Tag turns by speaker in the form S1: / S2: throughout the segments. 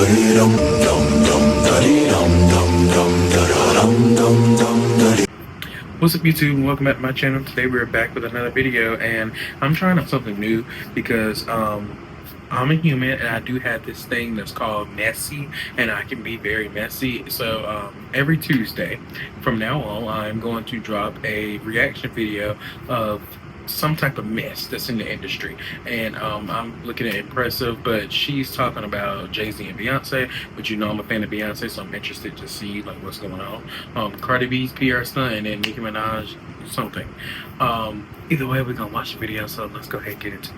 S1: What's up YouTube and welcome back to my channel. Today we're back with another video and I'm trying out something new because I'm a human and I do have this thing that's called messy and I can be very messy. So every Tuesday from now on I'm going to drop a reaction video of some type of mess that's in the industry, and I'm looking at Impressive, but she's talking about Jay-Z and Beyonce, but you know I'm a fan of Beyonce, so I'm interested to see like what's going on. Cardi B's PR stunt and then Nicki Minaj something. Either way, we're gonna watch the video, so let's go ahead and get into it.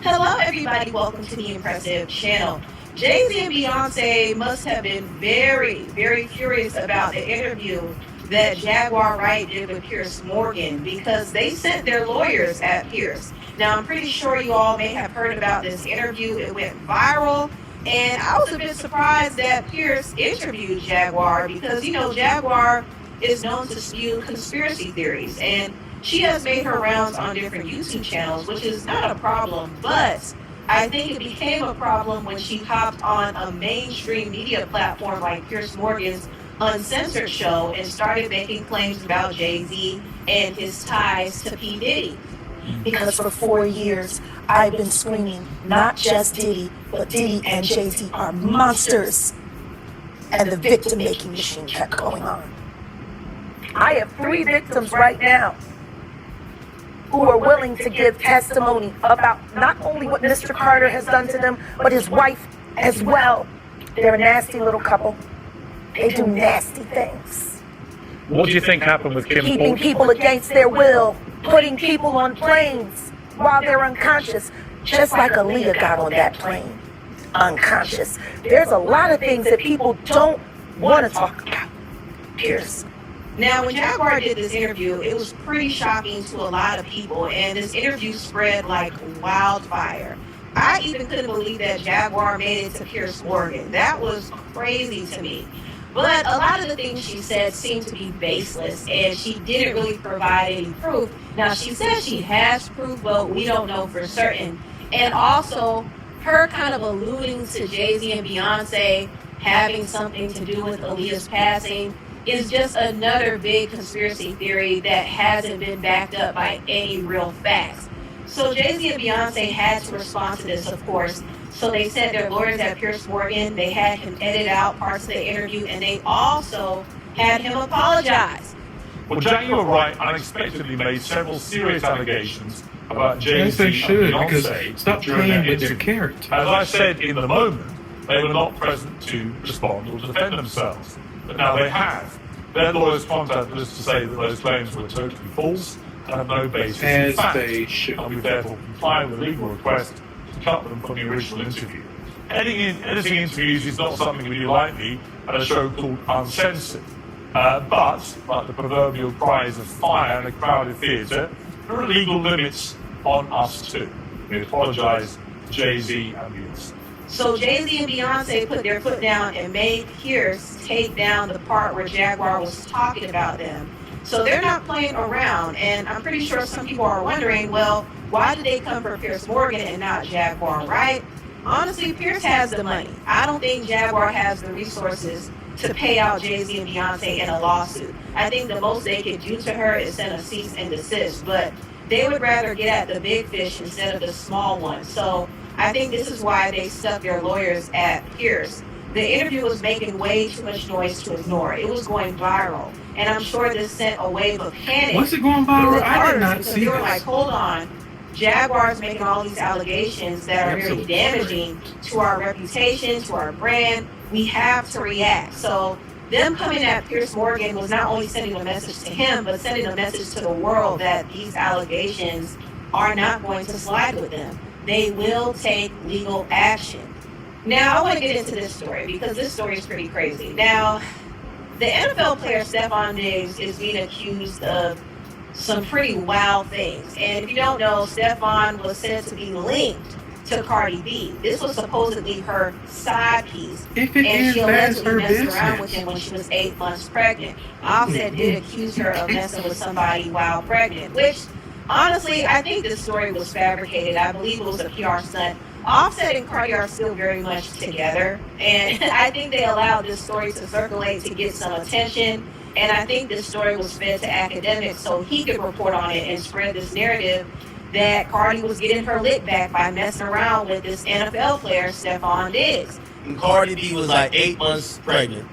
S2: Hello everybody, welcome to the Impressive channel. Jay-Z and Beyonce must have been very, very curious about the interview that Jaguar Wright did with Piers Morgan because they sent their lawyers at Piers. Now I'm pretty sure you all may have heard about this interview. It went viral and I was a bit surprised that Piers interviewed Jaguar because, you know, Jaguar is known to spew conspiracy theories and she has made her rounds on different YouTube channels, which is not a problem, but I think it became a problem when she hopped on a mainstream media platform like Piers Morgan's Uncensored show and started making claims about Jay-Z and his ties to P. Diddy.
S3: Because for 4 years, I've been screaming, not just Diddy, but Diddy and Jay-Z are monsters. And the victim-making machine kept going on. I have 3 victims right now who are willing to give testimony about not only what Mr. Carter has done to them, but his wife as well. They're a nasty little couple. They do nasty things.
S4: What do you think happened with Kim?
S3: Keeping people against their will, putting people on planes while they're unconscious, just like Aaliyah got on that plane, unconscious. There's a lot of things that people don't want to talk about. Piers.
S2: Now, when Jaguar did this interview, it was pretty shocking to a lot of people, and this interview spread like wildfire. I even couldn't believe that Jaguar made it to Piers Morgan. That was crazy to me. But a lot of the things she said seemed to be baseless, and she didn't really provide any proof. Now, she says she has proof, but we don't know for certain. And also, her kind of alluding to Jay-Z and Beyonce having something to do with Aaliyah's passing is just another big conspiracy theory that hasn't been backed up by any real facts. So Jay-Z and Beyonce had to respond to this, of course. So they sent their lawyers at Piers Morgan. They had him edit out parts of the interview, and they also had him apologize.
S4: Well, Jaguar Wright unexpectedly made several serious allegations about Jay-Z
S1: Yes, they should,
S4: and
S1: because
S4: Beyonce
S1: stop
S4: during
S1: playing
S4: that
S1: with their
S4: interview.
S1: character.
S4: As I said in the moment, they were not present to respond or to defend themselves, but now they have. Their lawyers contacted us to say that those claims were totally false and have no basis in
S1: As
S4: fact,
S1: they should.
S4: and we therefore comply with the legal request to cut them from the original interview. Editing interviews is not something we do lightly at a show called Uncensored. But, like the proverbial cries of fire in a crowded theatre, there are legal limits on us too. We apologise to Jay-Z and Beyonce.
S2: So Jay-Z and Beyonce put their foot down and made Piers take down the part where Jaguar was talking about them. So they're not playing around, and I'm pretty sure some people are wondering, well, why did they come for Piers Morgan and not Jaguar, right? Honestly, Piers has the money. I don't think Jaguar has the resources to pay out Jay-Z and Beyonce in a lawsuit. I think the most they could do to her is send a cease and desist, but they would rather get at the big fish instead of the small one. So I think this is why they stuck their lawyers at Piers. The interview was making way too much noise to ignore. It was going viral, and I'm sure this sent a wave of panic.
S1: Was it going viral? I did not see
S2: They were
S1: this.
S2: like, hold on. Jaguar's making all these allegations that are very damaging to our reputation, to our brand. We have to react. So them coming at Piers Morgan was not only sending a message to him, but sending a message to the world that these allegations are not going to slide with them. They will take legal action. Now, I want to get into this story because this story is pretty crazy. Now, the NFL player Stephon Diggs is being accused of some pretty wild things. And if you don't know, Stephon was said to be linked to Cardi B. This was supposedly her side piece.
S1: If it
S2: And
S1: is,
S2: she
S1: that's
S2: allegedly
S1: her
S2: messed around with
S1: business.
S2: him when she was 8 months pregnant. Offset did accuse her of messing with somebody while pregnant, which Honestly, I think this story was fabricated. I believe it was a PR stunt. Offset and Cardi are still very much together, and I think they allowed this story to circulate to get some attention. And I think this story was fed to academics so he could report on it and spread this narrative that Cardi was getting her lick back by messing around with this NFL player, Stephon Diggs.
S5: And Cardi B was like 8 months pregnant.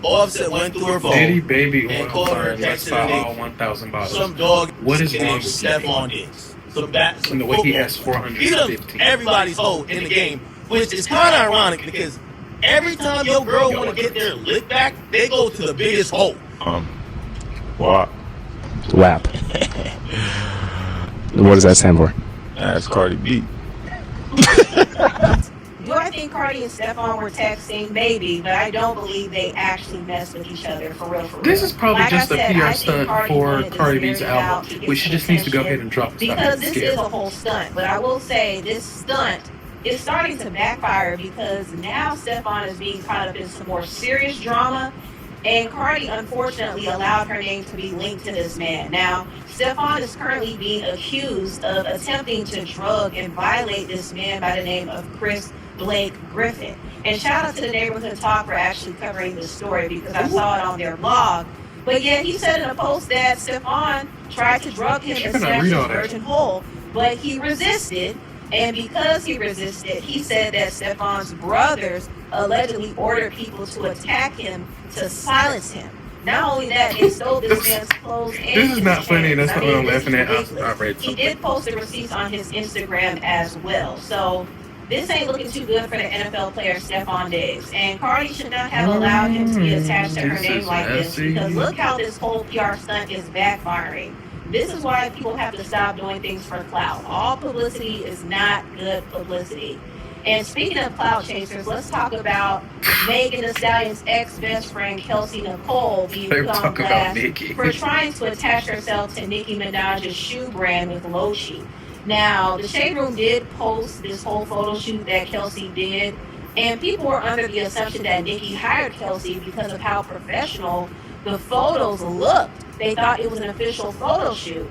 S5: Offset went through her phone.
S1: Diddy baby
S5: and
S1: oil
S5: called her
S1: burn. Let's
S5: texted
S1: buy
S5: her
S1: all 1,000 bottles.
S5: some dog
S1: What is
S5: named
S1: wrong with
S5: Stephon Diggs. Some
S1: And the way he
S5: football.
S1: has
S5: He
S1: 415.
S5: done everybody's hoe in the game, which is kind of ironic because every time your girl want to get their lick back, they go to the biggest hole.
S6: What?
S7: WAP. What does that stand for?
S6: That's Cardi B.
S2: Do I think Cardi and Stephon were texting? Maybe, but I don't believe they actually messed with each other for real.
S1: This is probably
S2: Like
S1: just
S2: I
S1: a
S2: said,
S1: PR
S2: I think
S1: stunt
S2: Cardi
S1: for
S2: wanted this
S1: Cardi B's
S2: narrative out
S1: album,
S2: to get
S1: which she
S2: some
S1: just needs to go
S2: attention
S1: ahead and drop.
S2: because this is a whole stunt. But I will say this stunt is starting to backfire because now Stephon is being caught up in some more serious drama. And Cardi, unfortunately, allowed her name to be linked to this man. Now, Stephon is currently being accused of attempting to drug and violate this man by the name of Chris Blake Griffin. And shout out to the Neighborhood Talk for actually covering this story because I saw it on their blog. But yet he said in a post that Stephon tried to drug him and snatch his virgin hole, but he resisted. And because he resisted, he said that Stephon's brothers allegedly ordered people to attack him to silence him. Not only that, they stole this man's clothes and
S1: This is
S2: his
S1: not funny.
S2: chains.
S1: That's
S2: I
S1: not what
S2: mean,
S1: I'm
S2: this is
S1: laughing at.
S2: ridiculous.
S1: I read
S2: He
S1: something.
S2: did post the receipts on his Instagram as well. So this ain't looking too good for the NFL player Stephon Diggs. And Cardi should not have allowed him to be attached to her
S1: This
S2: name
S1: is
S2: like this
S1: messy.
S2: because look how this whole PR stunt is backfiring. This is why people have to stop doing things for clout. All publicity is not good publicity. And speaking of clout chasers, let's talk about Megan Thee Stallion's ex-best friend Kelsey Nicole being
S1: They
S2: put on
S1: talk about
S2: blast
S1: Nicki.
S2: for trying to attach herself to Nicki Minaj's shoe brand with Loshi. Now, the Shade Room did post this whole photo shoot that Kelsey did, and people were under the assumption that Nicki hired Kelsey because of how professional the photos looked. They thought it was an official photo shoot.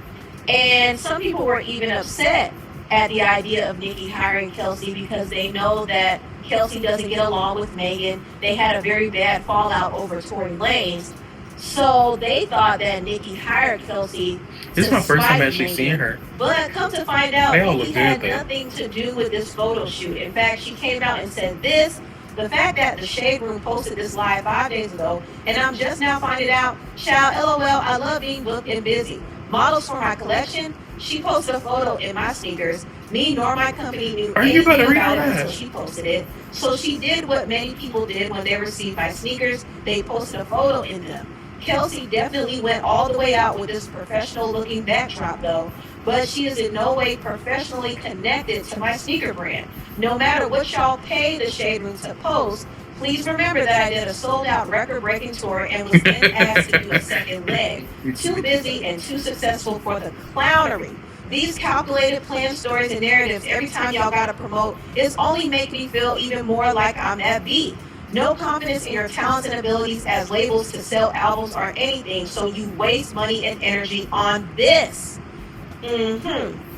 S2: And some people were even upset at the idea of Nicki hiring Kelsey because they know that Kelsey doesn't get along with Megan. They had a very bad fallout over Tory Lanez. So they thought that Nicki hired Kelsey.
S1: This is
S2: to
S1: my first time
S2: spite
S1: actually
S2: Megan.
S1: seeing her.
S2: But come to find out,
S1: They all
S2: Nicki
S1: look
S2: had
S1: good, though.
S2: nothing to do with this photo shoot. In fact, she came out and said this. The fact that the Shade Room posted this live 5 days ago, and I'm just now finding out, child, LOL, I love being booked and busy. Models for my collection, she posted a photo in my sneakers. Me nor my company knew
S1: Are you about to
S2: anything
S1: read
S2: about
S1: all
S2: it
S1: that?
S2: until she posted it. So she did what many people did when they received my sneakers. They posted a photo in them. Kelsey definitely went all the way out with this professional looking backdrop though, but she is in no way professionally connected to my sneaker brand. No matter what y'all pay the Shade Room to post, please remember that I did a sold out record breaking tour and was then asked to do a second leg. Too busy and too successful for the clownery. These calculated planned stories and narratives every time y'all gotta promote is only make me feel even more like I'm that B. No confidence in your talents and abilities as labels to sell albums or anything, so you waste money and energy on this.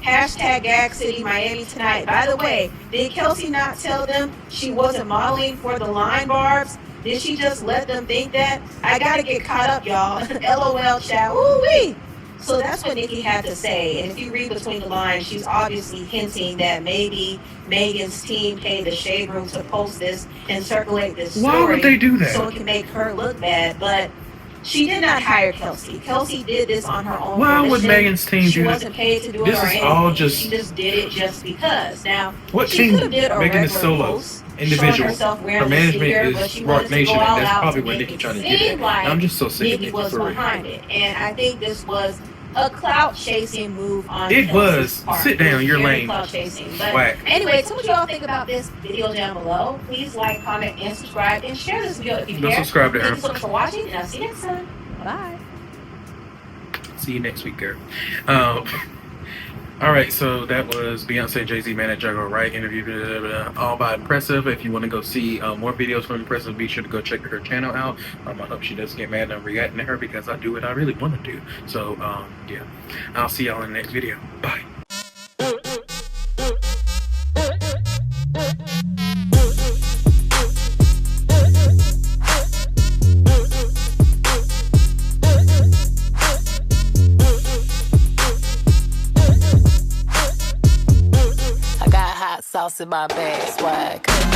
S2: Hashtag Gag City Miami tonight. By the way, did Kelsey not tell them she wasn't modeling for the line barbs? Did she just let them think that? I gotta get caught up, y'all. LOL, chat. Woo-wee. So that's what Nicki had to say. And if you read between the lines, she's obviously hinting that maybe Megan's team paid the Shade Room to post this and circulate this story.
S1: Why would they do that?
S2: So it can make her look bad. But she did not hire Kelsey. Kelsey did this on her own.
S1: Why would
S2: volition.
S1: Megan's team
S2: She
S1: do that?
S2: wasn't paid to do it
S1: This
S2: or
S1: is
S2: anything.
S1: all just-
S2: She just did it just because. Now,
S1: What
S2: she
S1: team?
S2: could have did a
S1: Megan is
S2: regular
S1: solo.
S2: post,
S1: Individual.
S2: showing herself wearing
S1: Her
S2: the
S1: management
S2: sneaker, but
S1: is
S2: she
S1: Rock
S2: wanted to
S1: Nation,
S2: go all
S1: and that's
S2: out
S1: probably
S2: to
S1: what
S2: make
S1: Nicki
S2: it
S1: trying to get
S2: seem
S1: at.
S2: like
S1: I'm just so sick of
S2: Nicki
S1: Nicki
S2: was
S1: for real.
S2: behind it. And I think this was a clout chasing move on
S1: It
S2: Kelsey's
S1: was.
S2: part.
S1: Sit down,
S2: It was
S1: you're
S2: very
S1: lame.
S2: Clout chasing. But
S1: Whack.
S2: anyway, so what y'all think about this video down below? Please like, comment, and subscribe, and share this video if you
S1: Don't
S2: care.
S1: subscribe to
S2: Thank
S1: her.
S2: you so much for watching, and I'll see you next time. Bye.
S1: See you next week, girl. All right, so that was Beyonce, Jay-Z, Man at Juggle, right? Interview, blah, blah, blah, all by Impressive. If you want to go see more videos from Impressive, be sure to go check her channel out. I hope she doesn't get mad that I'm reacting to her because I do what I really want to do. So, yeah, I'll see y'all in the next video. Bye.
S8: I got hot sauce in my bag, swag.